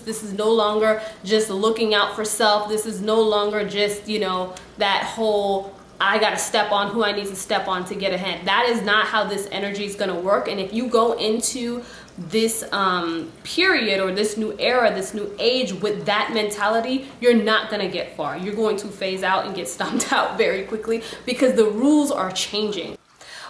This is no longer just looking out for self. This is no longer just, you know, that whole I got to step on who I need to step on to get ahead. That is not how this energy is going to work. And if you go into this period or this new era, this new age with that mentality, you're not going to get far. You're going to phase out and get stomped out very quickly because the rules are changing.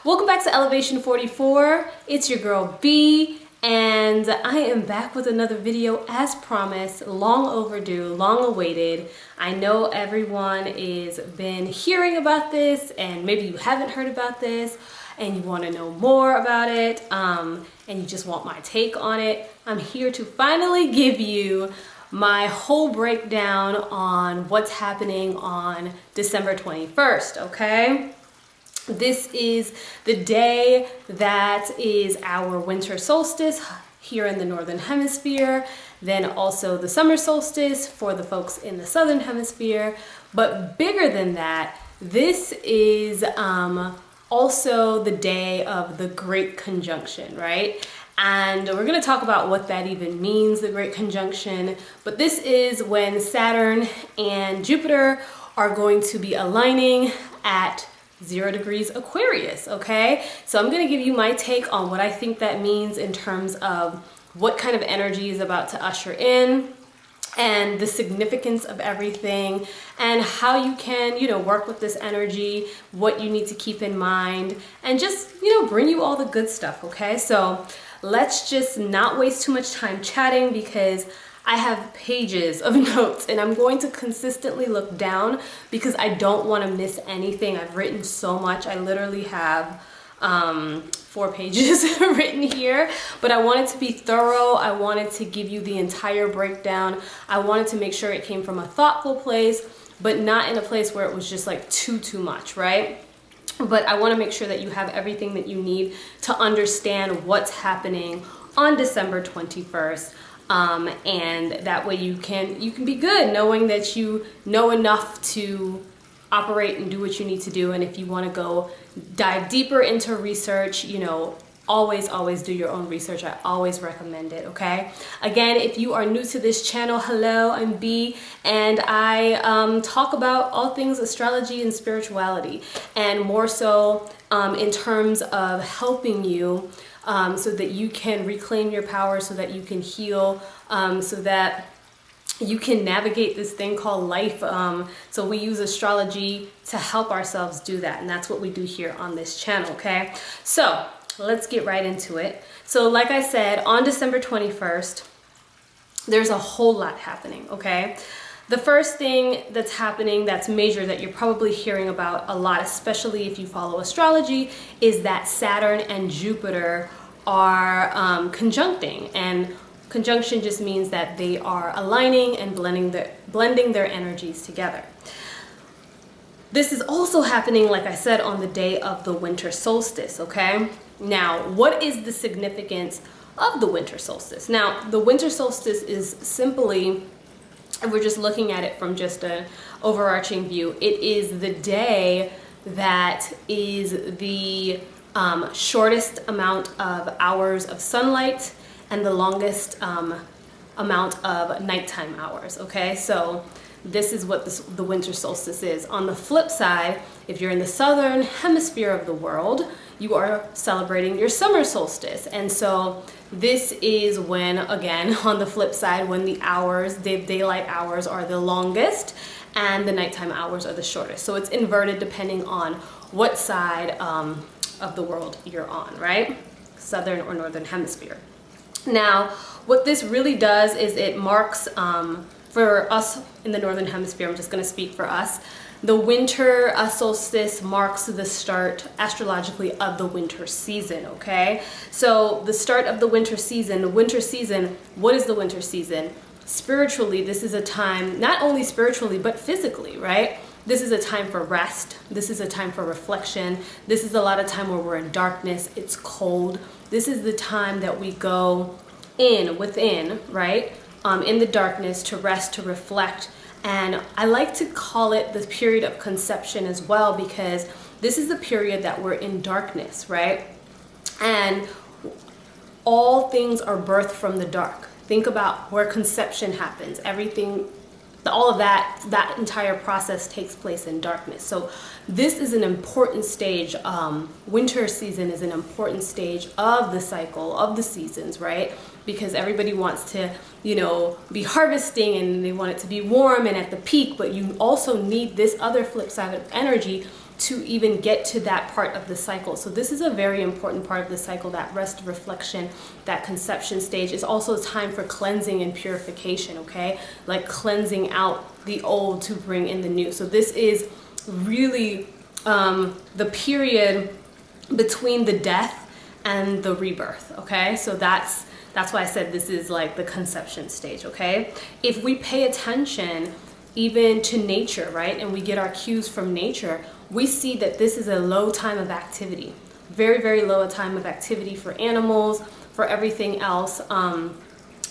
Welcome back to Elevation 44. It's your girl B. And I am back with another video as promised, long overdue, long awaited. I know everyone is been hearing about this and maybe you haven't heard about this and you want to know more about it and you just want my take on it. I'm here to finally give you my whole breakdown on what's happening on December 21st, okay? This is the day that is our winter solstice here in the northern hemisphere, then also the summer solstice for the folks in the southern hemisphere. But bigger than that, this is also the day of the Great Conjunction, right? And we're going to talk about what that even means, the Great Conjunction. But this is when Saturn and Jupiter are going to be aligning at 0 degrees Aquarius, okay? So I'm gonna give you my take on what I think that means in terms of what kind of energy is about to usher in and the significance of everything and how you can, you know, work with this energy, what you need to keep in mind, and just, you know, bring you all the good stuff, okay? So let's just not waste too much time chatting because I have pages of notes and I'm going to consistently look down because I don't want to miss anything. I've written so much. I literally have 4 pages written here, but I wanted to be thorough. I wanted to give you the entire breakdown. I wanted to make sure it came from a thoughtful place, but not in a place where it was just like too much, right? But I want to make sure that you have everything that you need to understand what's happening on December 21st. And that way you can be good knowing that you know enough to operate and do what you need to do. And if you want to go dive deeper into research, you know, always do your own research. I always recommend it, okay? Again, if you are new to this channel, hello, I'm B, and I talk about all things astrology and spirituality, and more so in terms of helping you so that you can reclaim your power, so that you can heal, so that you can navigate this thing called life. So we use astrology to help ourselves do that. And that's what we do here on this channel, okay? So let's get right into it. So like I said, on December 21st, there's a whole lot happening, okay? The first thing that's happening that's major that you're probably hearing about a lot, especially if you follow astrology, is that Saturn and Jupiter are conjuncting. And conjunction just means that they are aligning and blending their energies together. This is also happening, like I said, on the day of the winter solstice, okay? Now, what is the significance of the winter solstice? Now, the winter solstice is simply, if we're just looking at it from just an overarching view, it is the day that is the shortest amount of hours of sunlight and the longest amount of nighttime hours, okay? So this is what the winter solstice is. On the flip side, if you're in the southern hemisphere of the world, you are celebrating your summer solstice. And so this is when, again, on the flip side, when the hours, the daylight hours are the longest and the nighttime hours are the shortest. So it's inverted depending on what side of the world you're on, right? Southern or northern hemisphere. Now, what this really does is it marks, for us in the northern hemisphere, I'm just going to speak for us, the winter solstice marks the start astrologically of the winter season, okay? So the start of the winter season, what is the winter season? Spiritually, this is a time, not only spiritually, but physically, right? This is a time for rest. This is a time for reflection. This is a lot of time where we're in darkness. It's cold. This is the time that we go within, right? In the darkness to rest, to reflect. And I like to call it the period of conception as well, because this is the period that we're in darkness, right? And all things are birthed from the dark. Think about where conception happens. Everything, all of that entire process takes place in darkness. So this is an important stage. Winter season is an important stage of the cycle of the seasons, right? Because everybody wants to, you know, be harvesting and they want it to be warm and at the peak, but you also need this other flip side of energy to even get to that part of the cycle. So this is a very important part of the cycle, that rest, reflection, that conception stage. Is also a time for cleansing and purification, okay? Like cleansing out the old to bring in the new. So this is really the period between the death and the rebirth, okay? So that's why I said this is like the conception stage, okay? If we pay attention even to nature, right, and we get our cues from nature, we see that this is a low time of activity. Very, very low time of activity for animals, for everything else.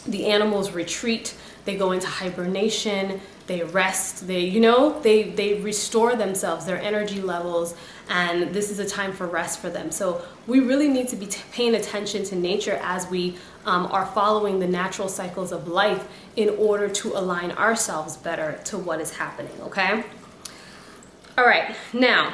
The animals retreat, they go into hibernation, they rest, they restore themselves, their energy levels, and this is a time for rest for them. So we really need to be paying attention to nature as we are following the natural cycles of life in order to align ourselves better to what is happening, okay? All right, now,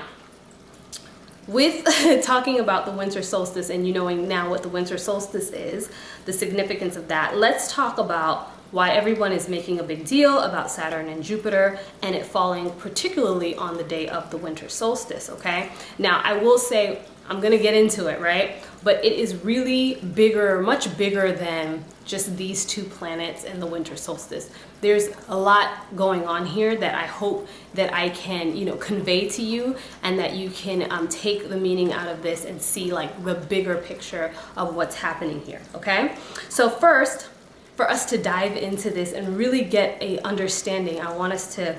with talking about the winter solstice and you knowing now what the winter solstice is, the significance of that, let's talk about why everyone is making a big deal about Saturn and Jupiter and it falling particularly on the day of the winter solstice, okay? Now, I will say, I'm gonna get into it, right? But it is really bigger, much bigger than just these two planets and the winter solstice. There's a lot going on here that I hope that I can, convey to you, and that you can take the meaning out of this and see like the bigger picture of what's happening here, okay? So first, for us to dive into this and really get a understanding, I want us to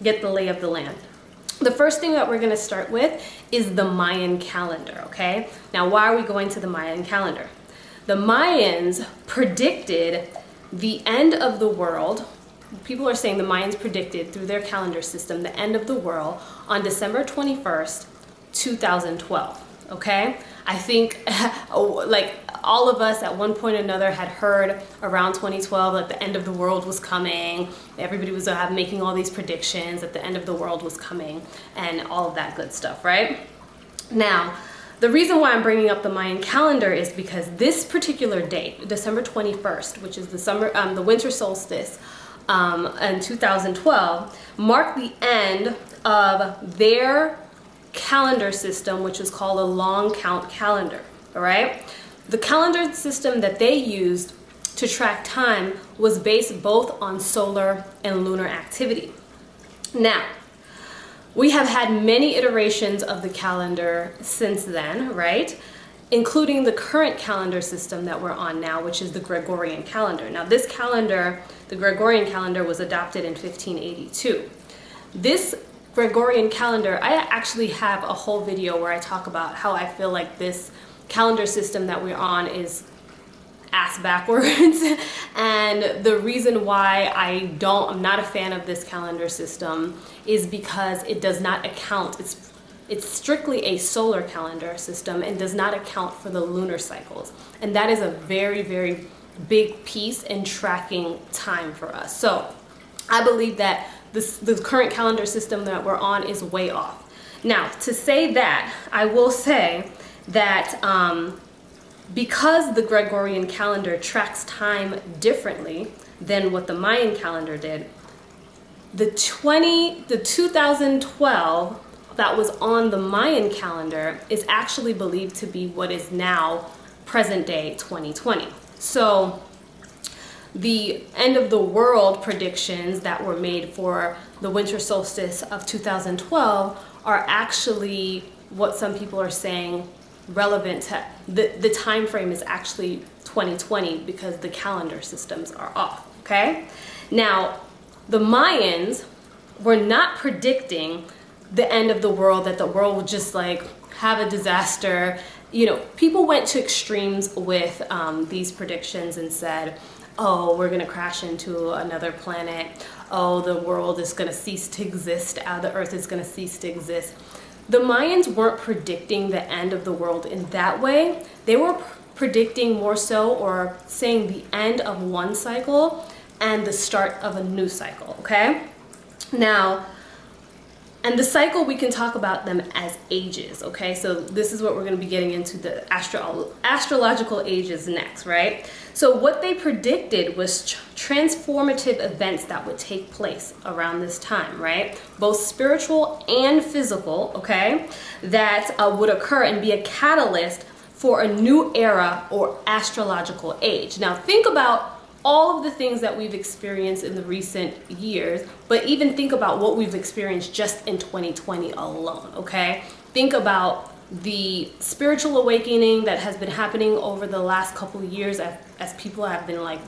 get the lay of the land. The first thing that we're going to start with is the Mayan calendar, okay? Now, why are we going to the Mayan calendar? The Mayans predicted the end of the world. People are saying the Mayans predicted through their calendar system the end of the world on December 21st, 2012, okay? I think like all of us at one point or another had heard around 2012 that the end of the world was coming. Everybody was making all these predictions that the end of the world was coming and all of that good stuff, right? Now, the reason why I'm bringing up the Mayan calendar is because this particular date, December 21st, which is the winter solstice in 2012, marked the end of their calendar system, which is called a long count calendar, all right? The calendar system that they used to track time was based both on solar and lunar activity. Now, we have had many iterations of the calendar since then, right? Including the current calendar system that we're on now, which is the Gregorian calendar. Now, this calendar, the Gregorian calendar, was adopted in 1582. This Gregorian calendar, I actually have a whole video where I talk about how I feel like this calendar system that we're on is ass backwards. And the reason why I'm not a fan of this calendar system is because it does not account, it's strictly a solar calendar system and does not account for the lunar cycles. And that is a very, very big piece in tracking time for us. So I believe that the current calendar system that we're on is way off. Now, to say that, I will say that because the Gregorian calendar tracks time differently than what the Mayan calendar did, the 2012 that was on the Mayan calendar is actually believed to be what is now present day 2020. So the end of the world predictions that were made for the winter solstice of 2012 are actually what some people are saying relevant to the time frame is actually 2020 because the calendar systems are off, okay? Now, the Mayans were not predicting the end of the world, that the world would just like have a disaster. People went to extremes with these predictions and said, oh, we're gonna crash into another planet. Oh, the world is gonna cease to exist. The earth is gonna cease to exist. The Mayans weren't predicting the end of the world in that way. They were predicting more so or saying the end of one cycle and the start of a new cycle, okay? Now, and the cycle, we can talk about them as ages, okay? So this is what we're going to be getting into, the astrological ages next, right? So what they predicted was transformative events that would take place around this time, right? Both spiritual and physical, okay? That would occur and be a catalyst for a new era or astrological age. Now think about all of the things that we've experienced in the recent years, but even think about what we've experienced just in 2020 alone, okay? Think about the spiritual awakening that has been happening over the last couple of years as people have been like,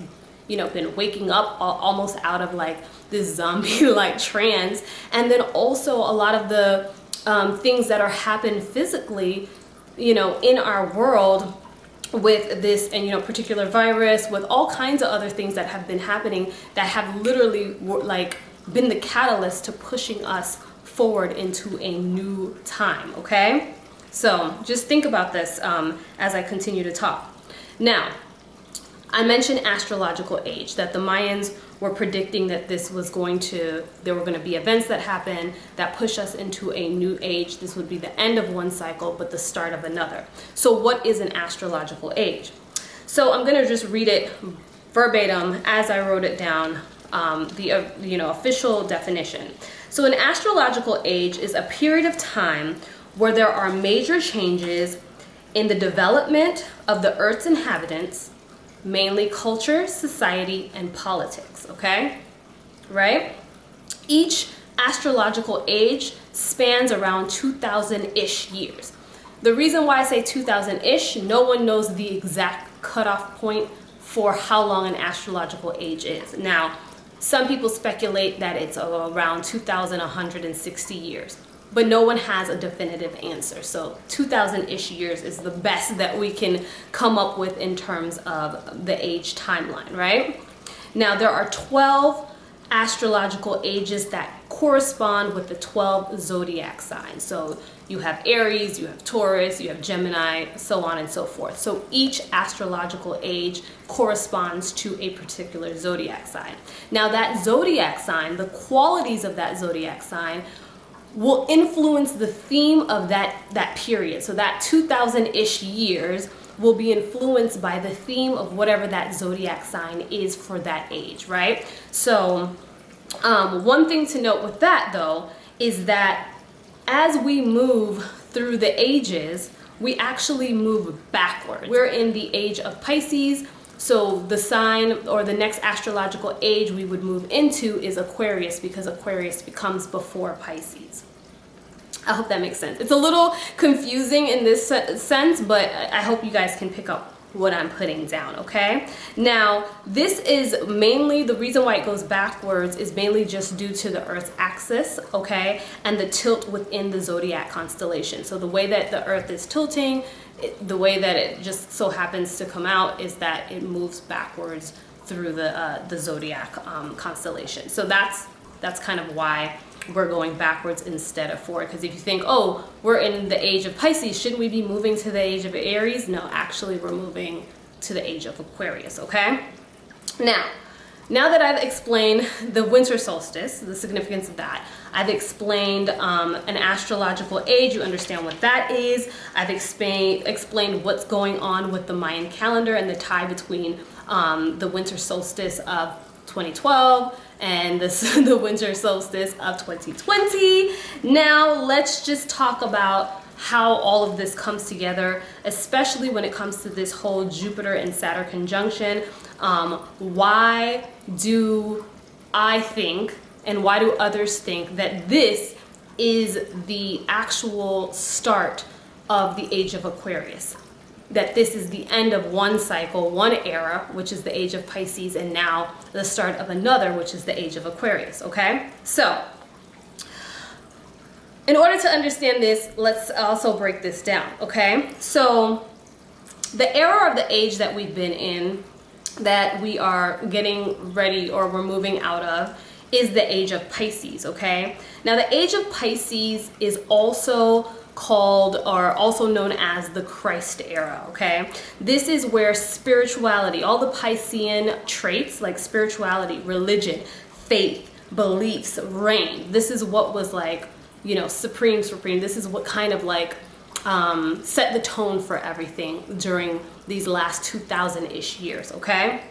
you know, been waking up almost out of like this zombie-like trance. And then also a lot of the things that are happening physically, you know, in our world with this, and you know, particular virus, with all kinds of other things that have been happening that have literally like been the catalyst to pushing us forward into a new time, okay? So just think about this as I continue to talk. Now, I mentioned astrological age, that the Mayans were predicting that this was there were going to be events that happen that push us into a new age. This would be the end of one cycle, but the start of another. So what is an astrological age? So I'm going to just read it verbatim as I wrote it down, the official definition. So an astrological age is a period of time where there are major changes in the development of the Earth's inhabitants, mainly culture, society, and politics, okay? Right? Each astrological age spans around 2,000-ish years. The reason why I say 2,000-ish, no one knows the exact cutoff point for how long an astrological age is. Now, some people speculate that it's around 2,160 years, but no one has a definitive answer. So 2,000-ish years is the best that we can come up with in terms of the age timeline, right? Now, there are 12 astrological ages that correspond with the 12 zodiac signs. So you have Aries, you have Taurus, you have Gemini, so on and so forth. So each astrological age corresponds to a particular zodiac sign. Now that zodiac sign, the qualities of that zodiac sign will influence the theme of that period. So that 2,000-ish years will be influenced by the theme of whatever that zodiac sign is for that age, right? So one thing to note with that though is that as we move through the ages, we actually move backwards. We're in the age of Pisces, so the sign or the next astrological age we would move into is Aquarius, because Aquarius becomes before Pisces. I hope that makes sense. It's a little confusing in this sense, but I hope you guys can pick up what I'm putting down, okay? Now, this is mainly, the reason why it goes backwards is mainly just due to the Earth's axis, okay? And the tilt within the zodiac constellation. So the way that the Earth is tilting, the way that it just so happens to come out is that it moves backwards through the zodiac constellation. So that's kind of why we're going backwards instead of forward. Because if you think, oh, we're in the age of Pisces, shouldn't we be moving to the age of Aries? No, actually we're moving to the age of Aquarius, okay? Now that I've explained the winter solstice, the significance of that, I've explained an astrological age, you understand what that is. I've explained what's going on with the Mayan calendar and the tie between the winter solstice of 2012 and the winter solstice of 2020. Now let's just talk about how all of this comes together, especially when it comes to this whole Jupiter and Saturn conjunction. Why do I think, and why do others think, that this is the actual start of the Age of Aquarius? That this is the end of one cycle, one era, which is the Age of Pisces, and now the start of another, which is the Age of Aquarius, okay? So, in order to understand this, let's also break this down, okay? So, the era of the age that we've been in, that we are getting ready or we're moving out of, is the Age of Pisces, okay? Now, the Age of Pisces is also called, or also known as the Christ era, okay? This is where spirituality, all the Piscean traits like spirituality, religion, faith, beliefs, reign. This is what was like, you know, supreme. This is what kind of like set the tone for everything during these last 2,000-ish years, okay?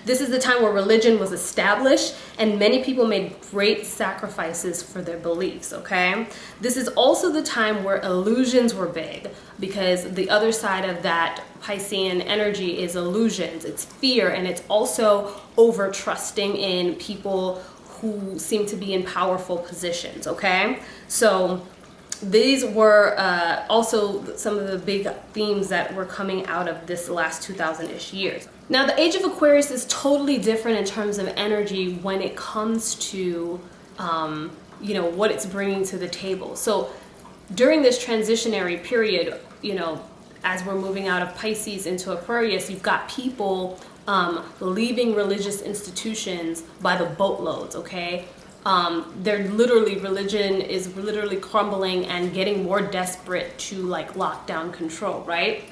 This is the time where religion was established and many people made great sacrifices for their beliefs, okay? This is also the time where illusions were big, because the other side of that Piscean energy is illusions, it's fear, and it's also over trusting in people who seem to be in powerful positions, okay? So these were also some of the big themes that were coming out of this last 2,000-ish years. Now, the Age of Aquarius is totally different in terms of energy when it comes to, you know, what it's bringing to the table. So during this transitionary period, you know, as we're moving out of Pisces into Aquarius, you've got people leaving religious institutions by the boatloads, okay? They're literally, religion is literally crumbling and getting more desperate to like lock down control, right?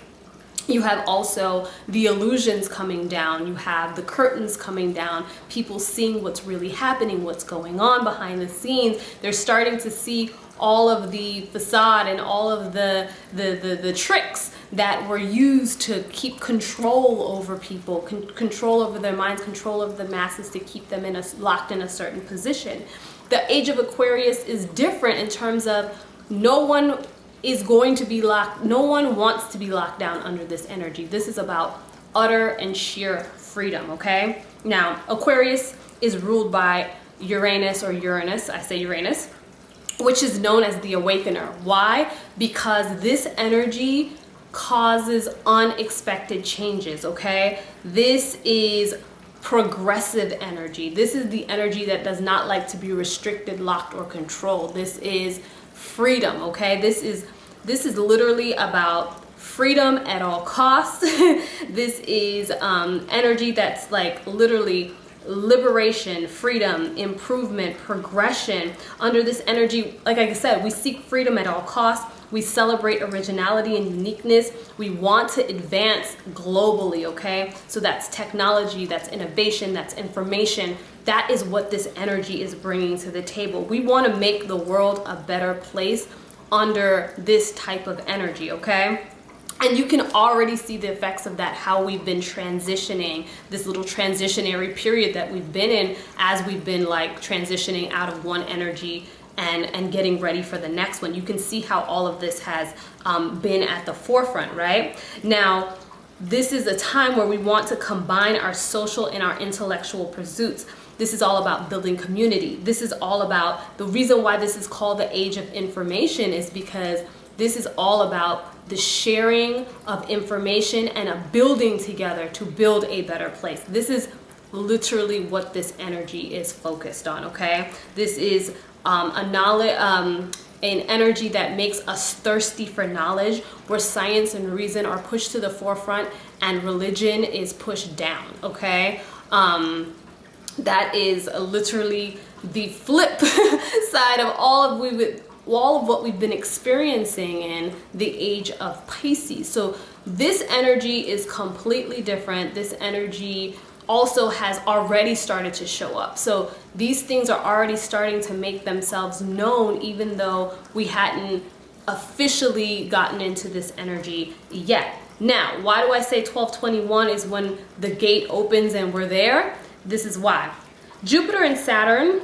You have also the illusions coming down, you have the curtains coming down, people seeing what's really happening, what's going on behind the scenes. They're starting to see all of the facade and all of the tricks that were used to keep control over people, control over their minds, control over the masses, to keep them locked in a certain position. The Age of Aquarius is different in terms of no one is going to be locked, no one wants to be locked down under this energy. This is about utter and sheer freedom, okay? Now, Aquarius is ruled by Uranus, I say Uranus, which is known as the awakener. Why? Because this energy causes unexpected changes, okay? This is progressive energy. This is the energy that does not like to be restricted, locked, or controlled. This is freedom, okay? This is literally about freedom at all costs. This is energy that's like literally liberation, freedom, improvement, progression. Under this energy, like I said, we seek freedom at all costs. We celebrate originality and uniqueness. We want to advance globally, okay? So that's technology, that's innovation, that's information. That is what this energy is bringing to the table. We want to make the world a better place under this type of energy, okay? And you can already see the effects of that, how we've been transitioning, this little transitionary period that we've been in as we've been like transitioning out of one energy and getting ready for the next one. You can see how all of this has been at the forefront, right? Now, this is a time where we want to combine our social and our intellectual pursuits. This is all about building community. This is all about, the reason why this is called the Age of Information is because this is all about the sharing of information and a building together to build a better place. This is literally what this energy is focused on, okay? This is an energy that makes us thirsty for knowledge, where science and reason are pushed to the forefront and religion is pushed down, okay? That is literally the flip side of all of what we've been experiencing in the Age of Pisces. So this energy is completely different. This energy also has already started to show up. So these things are already starting to make themselves known, even though we hadn't officially gotten into this energy yet. Now, why do I say 1221 is when the gate opens and we're there? This is why. Jupiter and Saturn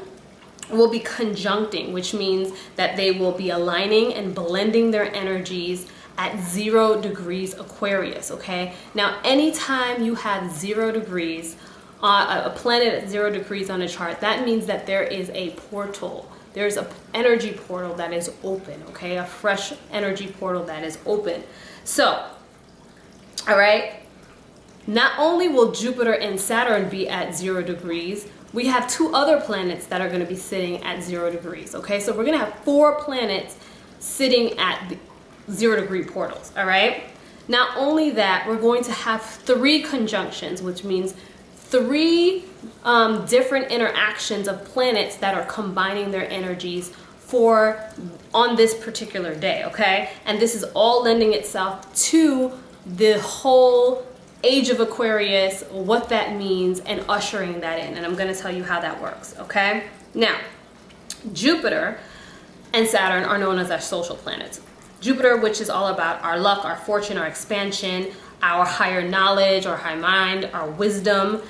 will be conjuncting, which means that they will be aligning and blending their energies at 0 degrees Aquarius, okay? Now, anytime you have 0 degrees, a planet at 0 degrees on a chart, that means that there is a portal. There's an energy portal that is open, okay? A fresh energy portal that is open. So, all right, not only will Jupiter and Saturn be at 0 degrees, we have 2 other planets that are going to be sitting at 0 degrees, okay? So we're going to have 4 planets sitting at the 0 degree portals, all right? Not only that, we're going to have 3 conjunctions, which means 3 different interactions of planets that are combining their energies on this particular day, okay? And this is all lending itself to the whole Age of Aquarius, what that means, and ushering that in. And I'm going to tell you how that works, okay? Now, Jupiter and Saturn are known as our social planets. Jupiter, which is all about our luck, our fortune, our expansion, our higher knowledge, our high mind, our wisdom.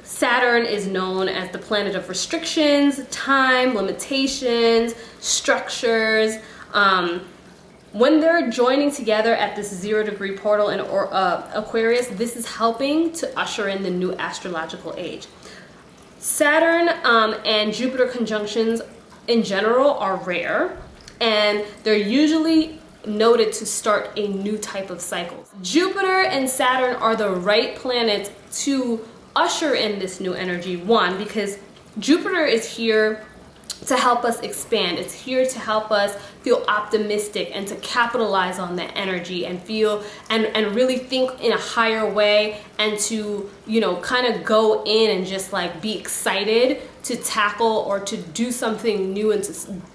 Saturn is known as the planet of restrictions, time, limitations, structures. When they're joining together at this 0-degree portal in Aquarius, this is helping to usher in the new astrological age. Saturn and Jupiter conjunctions in general are rare, and they're usually noted to start a new type of cycle. Jupiter and Saturn are the right planets to usher in this new energy. One, because Jupiter is here to help us expand. It's here to help us feel optimistic and to capitalize on that energy and feel and really think in a higher way, and to, you know, kind of go in and just like be excited to tackle or to do something new and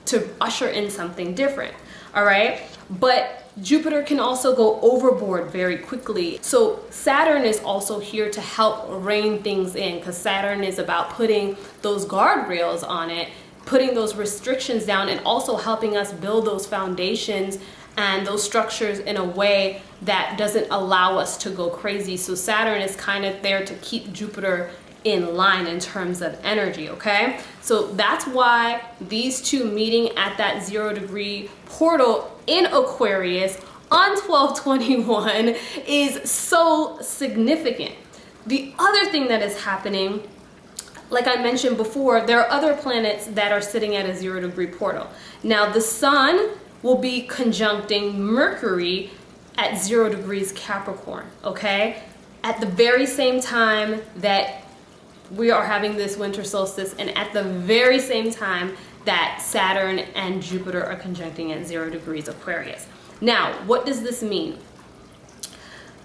to usher in something different. All right. But Jupiter can also go overboard very quickly. So Saturn is also here to help rein things in, because Saturn is about putting those guardrails on it, putting those restrictions down, and also helping us build those foundations and those structures in a way that doesn't allow us to go crazy. So Saturn is kind of there to keep Jupiter in line in terms of energy, okay? So that's why these two meeting at that 0-degree portal in Aquarius on 12/21 is so significant. The other thing that is happening, like I mentioned before, there are other planets that are sitting at a 0-degree portal. Now the sun will be conjuncting Mercury at 0 degrees Capricorn, okay? At the very same time that we are having this winter solstice, and at the very same time that Saturn and Jupiter are conjuncting at 0 degrees Aquarius. Now, what does this mean?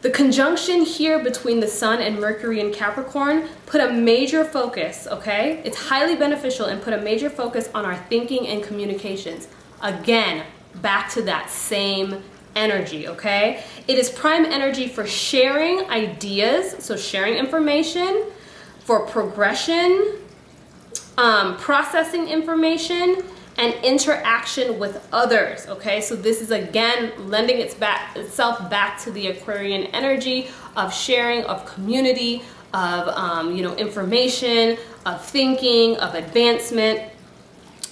The conjunction here between the sun and Mercury in Capricorn put a major focus, okay? It's highly beneficial and put a major focus on our thinking and communications. Again, back to that same energy, okay? It is prime energy for sharing ideas, so sharing information, for progression, processing information, and interaction with others, okay? So this is again lending itself back to the Aquarian energy of sharing, of community, of information, of thinking, of advancement.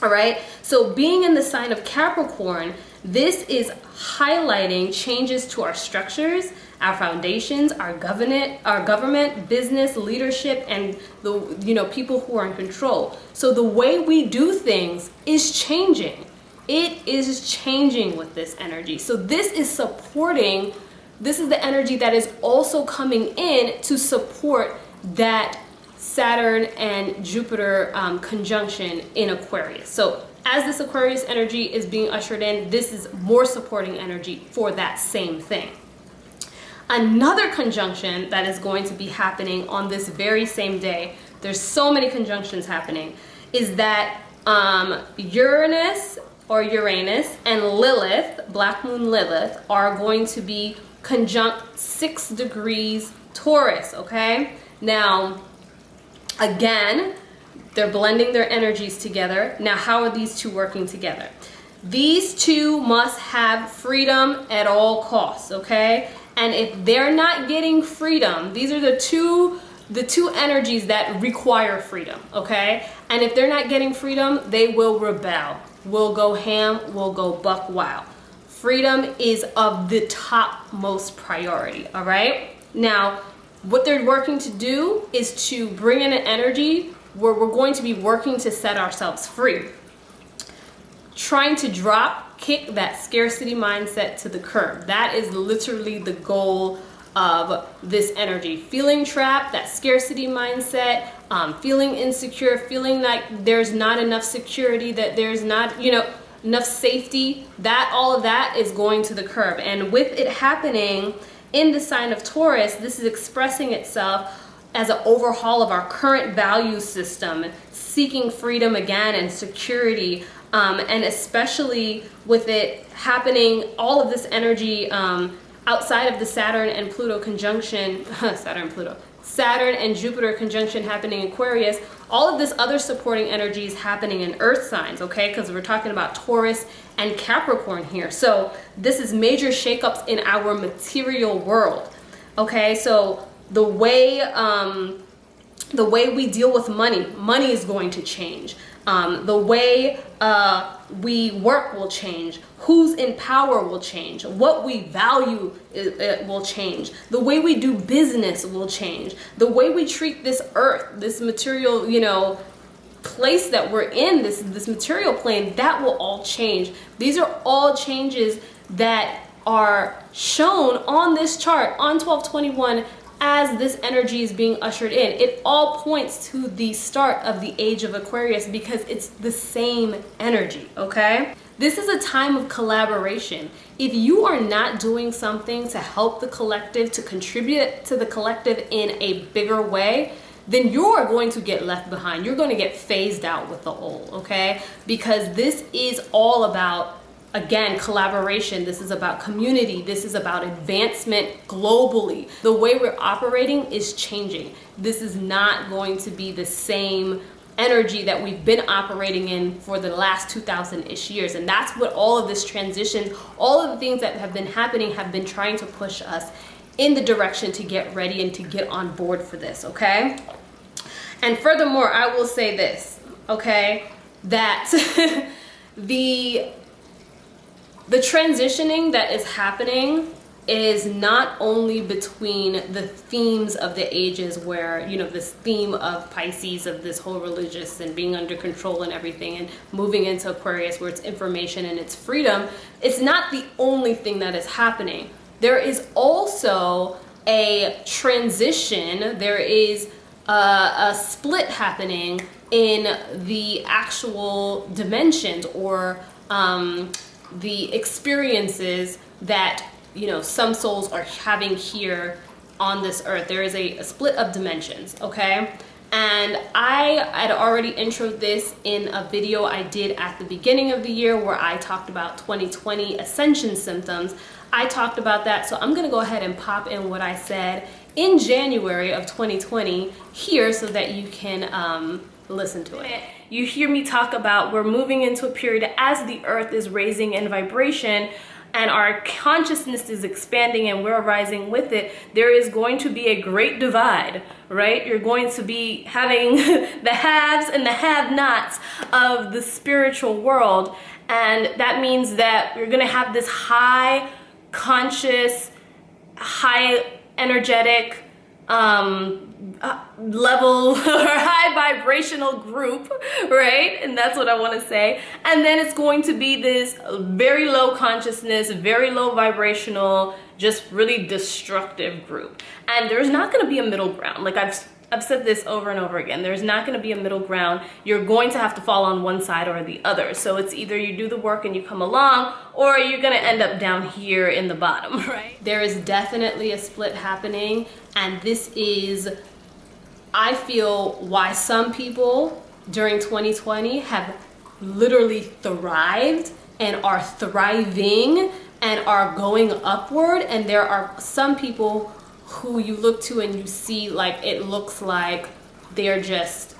All right, so being in the sign of Capricorn, this is highlighting changes to our structures, our foundations, our government, business, leadership, and the people who are in control. So the way we do things is changing. It is changing with this energy. So this is supporting. This is the energy that is also coming in to support that Saturn and Jupiter conjunction in Aquarius. So as this Aquarius energy is being ushered in, this is more supporting energy for that same thing. Another conjunction that is going to be happening on this very same day, there's so many conjunctions happening, is that Uranus and Lilith, Black Moon Lilith, are going to be conjunct 6 degrees Taurus, okay? Now, again, they're blending their energies together. Now, how are these two working together? These two must have freedom at all costs, okay? And if they're not getting freedom, these are the two energies that require freedom, okay? And if they're not getting freedom, they will rebel. We'll go ham, we'll go buck wild. Freedom is of the topmost priority, all right? Now, what they're working to do is to bring in an energy where we're going to be working to set ourselves free. Trying to kick that scarcity mindset to the curb. That is literally the goal of this energy. Feeling trapped, that scarcity mindset, feeling insecure, feeling like there's not enough security, that there's not, enough safety, that all of that is going to the curb. And with it happening in the sign of Taurus, this is expressing itself as an overhaul of our current value system, seeking freedom again and security, And especially with it happening, all of this energy outside of the Saturn and Pluto conjunction, Saturn and Jupiter conjunction happening in Aquarius, all of this other supporting energy is happening in earth signs, okay? Because we're talking about Taurus and Capricorn here. So this is major shakeups in our material world, okay? So the way we deal with money is going to change. The way we work will change. Who's in power will change. What we value it will change. The way we do business will change. The way we treat this earth, this material, you know, place that we're in, this material plane, that will all change. These are all changes that are shown on this chart on 1221 as this energy is being ushered in. It all points to the start of the Age of Aquarius because it's the same energy, okay? This is a time of collaboration. If you are not doing something to help the collective, to contribute to the collective in a bigger way, then you're going to get left behind. You're going to get phased out with the old, okay? Because this is all about, again, collaboration. This is about community. This is about advancement globally. The way we're operating is changing. This is not going to be the same energy that we've been operating in for the last 2,000-ish years. And that's what all of this transition, all of the things that have been happening have been trying to push us in the direction to get ready and to get on board for this, okay? And furthermore, I will say this, okay, that the transitioning that is happening is not only between the themes of the ages where, you know, this theme of Pisces, of this whole religious and being under control and everything, and moving into Aquarius where it's information and it's freedom, it's not the only thing that is happening. There is also a transition, there is a split happening in the actual dimensions or the experiences that, you know, some souls are having here on this earth. There is a split of dimensions, okay? And I had already introed this in a video I did at the beginning of the year where I talked about 2020 ascension symptoms. I talked about that, so I'm gonna go ahead and pop in what I said in January of 2020 here so that you can listen to it. You hear me talk about we're moving into a period as the earth is raising in vibration and our consciousness is expanding and we're rising with it. There is going to be a great divide, right? You're going to be having the haves and the have-nots of the spiritual world. And that means that you're gonna have this high conscious, high energetic level or high vibrational group, right? And that's what I want to say. And then it's going to be this very low consciousness, very low vibrational, just really destructive group. And there's not going to be a middle ground. Like I've said this over and over again. There's not going to be a middle ground. You're going to have to fall on one side or the other. So it's either you do the work and you come along, or you're going to end up down here in the bottom, right? There is definitely a split happening, and this is, I feel, why some people during 2020 have literally thrived and are thriving and are going upward, and there are some people who you look to and you see like it looks like they're just,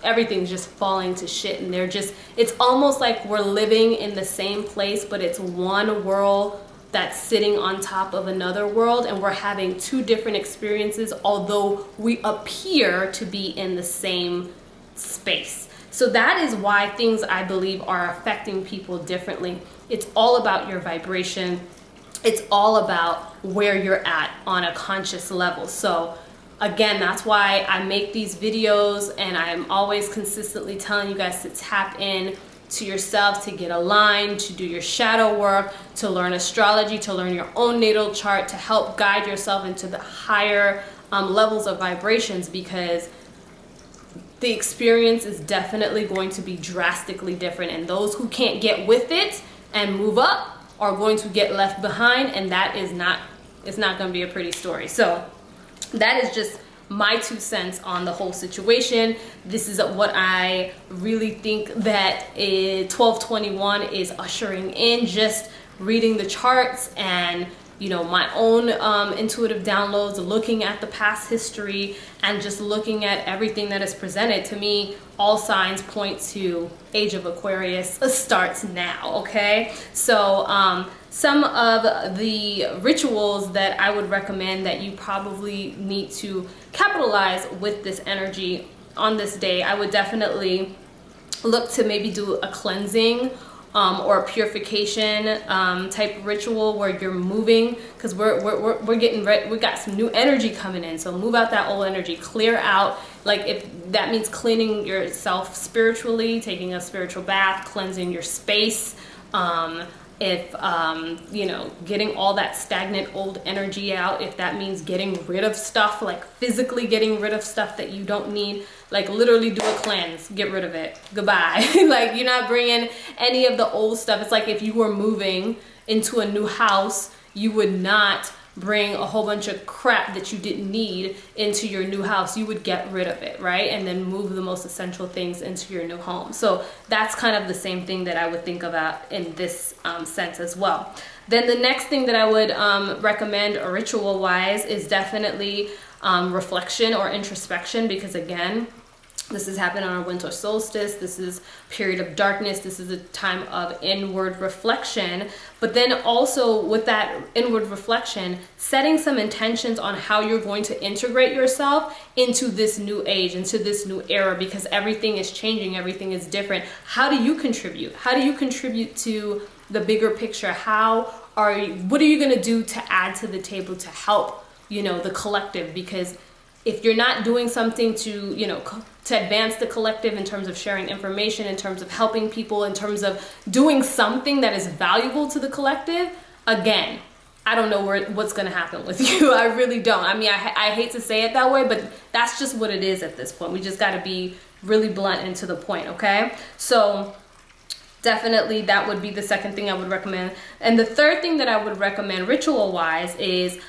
everything's just falling to shit, and they're just, it's almost like we're living in the same place, but it's one world that's sitting on top of another world, and we're having two different experiences, although we appear to be in the same space. So that is why things, I believe, are affecting people differently. It's all about your vibration. It's all about where you're at on a conscious level. So again, that's why I make these videos, and I'm always consistently telling you guys to tap in to yourself, to get aligned, to do your shadow work, to learn astrology, to learn your own natal chart, to help guide yourself into the higher levels of vibrations, because the experience is definitely going to be drastically different, and those who can't get with it and move up are going to get left behind, and that is not, it's not going to be a pretty story. So that is just my 2 cents on the whole situation. This is what I really think that 1221 is ushering in, just reading the charts and my own intuitive downloads, looking at the past history and just looking at everything that is presented. To me, all signs point to Age of Aquarius starts now, okay? So some of the rituals that I would recommend that you probably need to capitalize with this energy on this day, I would definitely look to maybe do a cleansing or a purification type ritual where you're moving, because we're getting ready. We got some new energy coming in, so move out that old energy, clear out. Like if that means cleaning yourself spiritually, taking a spiritual bath, cleansing your space. If getting all that stagnant old energy out, if that means getting rid of stuff, like physically getting rid of stuff that you don't need, like literally do a cleanse, get rid of it, goodbye. Like you're not bringing any of the old stuff. It's like if you were moving into a new house, you would not bring a whole bunch of crap that you didn't need into your new house. You would get rid of it, right? And then move the most essential things into your new home. So that's kind of the same thing that I would think about in this sense as well. Then the next thing that I would recommend ritual wise is definitely reflection or introspection, because again, this has happened on our winter solstice. This is a period of darkness. This is a time of inward reflection. But then also with that inward reflection, setting some intentions on how you're going to integrate yourself into this new age, into this new era, because everything is changing, everything is different. How do you contribute? How do you contribute to the bigger picture? What are you going to do to add to the table to help, the collective? Because if you're not doing something to advance the collective in terms of sharing information, in terms of helping people, in terms of doing something that is valuable to the collective, again, I don't know what's going to happen with you. I really don't. I mean, I hate to say it that way, but that's just what it is at this point. We just got to be really blunt and to the point, okay? So definitely that would be the second thing I would recommend. And the third thing that I would recommend ritual-wise is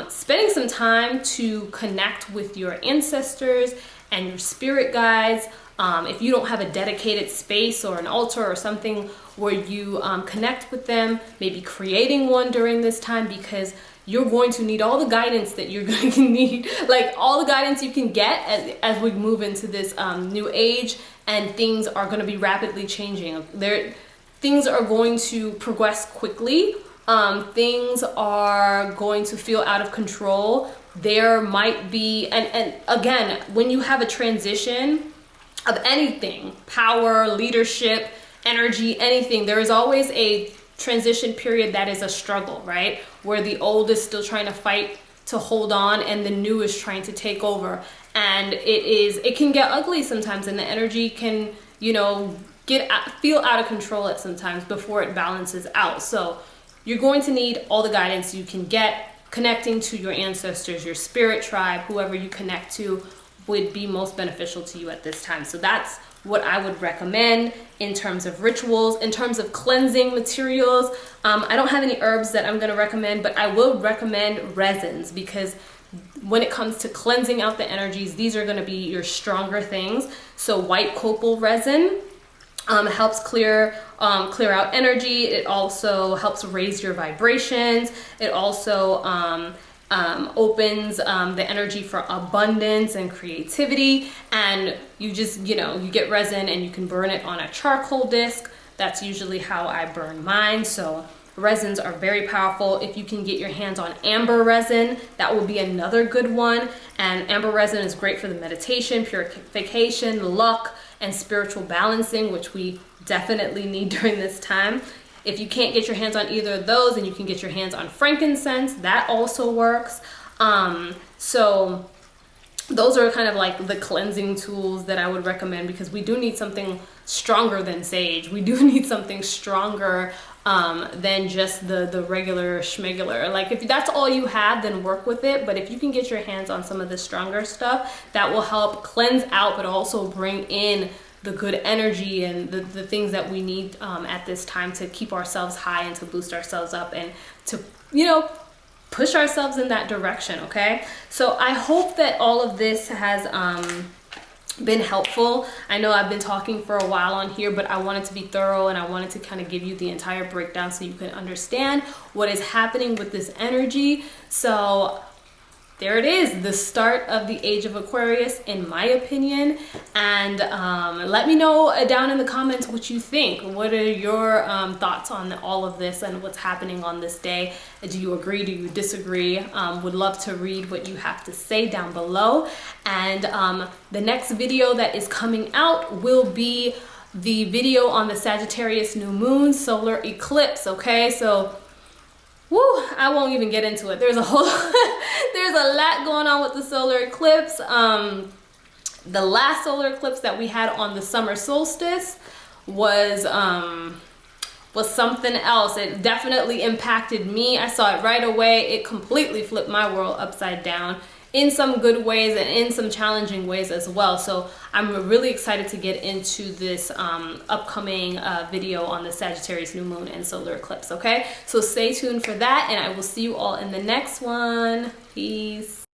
spending some time to connect with your ancestors and your spirit guides. If you don't have a dedicated space or an altar or something where you connect with them, maybe creating one during this time, because you're going to need all the guidance that you're going to need, like all the guidance you can get as we move into this new age, and things are going to be rapidly changing. Things are going to progress quickly. Things are going to feel out of control. There might be, and again, when you have a transition of anything, power, leadership, energy, anything, there is always a transition period that is a struggle, right? Where the old is still trying to fight to hold on and the new is trying to take over. And it can get ugly sometimes, and the energy can, feel out of control at sometimes before it balances out. So you're going to need all the guidance you can get. Connecting to your ancestors, your spirit tribe, whoever you connect to would be most beneficial to you at this time. So that's what I would recommend in terms of rituals. In terms of cleansing materials, I don't have any herbs that I'm going to recommend, but I will recommend resins, because when it comes to cleansing out the energies, these are going to be your stronger things. So white copal resin helps clear out energy. It also helps raise your vibrations. It also opens the energy for abundance and creativity. And you just, you get resin and you can burn it on a charcoal disc. That's usually how I burn mine. So resins are very powerful. If you can get your hands on amber resin, that will be another good one. And amber resin is great for the meditation, purification, luck, and spiritual balancing, which we definitely need during this time. If you can't get your hands on either of those, and you can get your hands on frankincense, that also works. So those are kind of like the cleansing tools that I would recommend, because we do need something stronger than sage. We do need something stronger than just the regular schmegular. Like if that's all you have, then work with it. But if you can get your hands on some of the stronger stuff, that will help cleanse out, but also bring in the good energy and the things that we need at this time to keep ourselves high and to boost ourselves up and to, push ourselves in that direction, okay? So I hope that all of this has been helpful. I know I've been talking for a while on here, but I wanted to be thorough and I wanted to kind of give you the entire breakdown so you can understand what is happening with this energy. So there it is, the start of the Age of Aquarius, in my opinion. And let me know down in the comments what you think. What are your thoughts on all of this and what's happening on this day? Do you agree? Do you disagree? Would love to read what you have to say down below. And the next video that is coming out will be the video on the Sagittarius new moon solar eclipse, okay? So woo, I won't even get into it. There's a whole, there's a lot going on with the solar eclipse. The last solar eclipse that we had on the summer solstice was something else. It definitely impacted me. I saw it right away. It completely flipped my world upside down, in some good ways and in some challenging ways as well. So I'm really excited to get into this upcoming video on the Sagittarius new moon and solar eclipse, okay? So stay tuned for that, and I will see you all in the next one. Peace.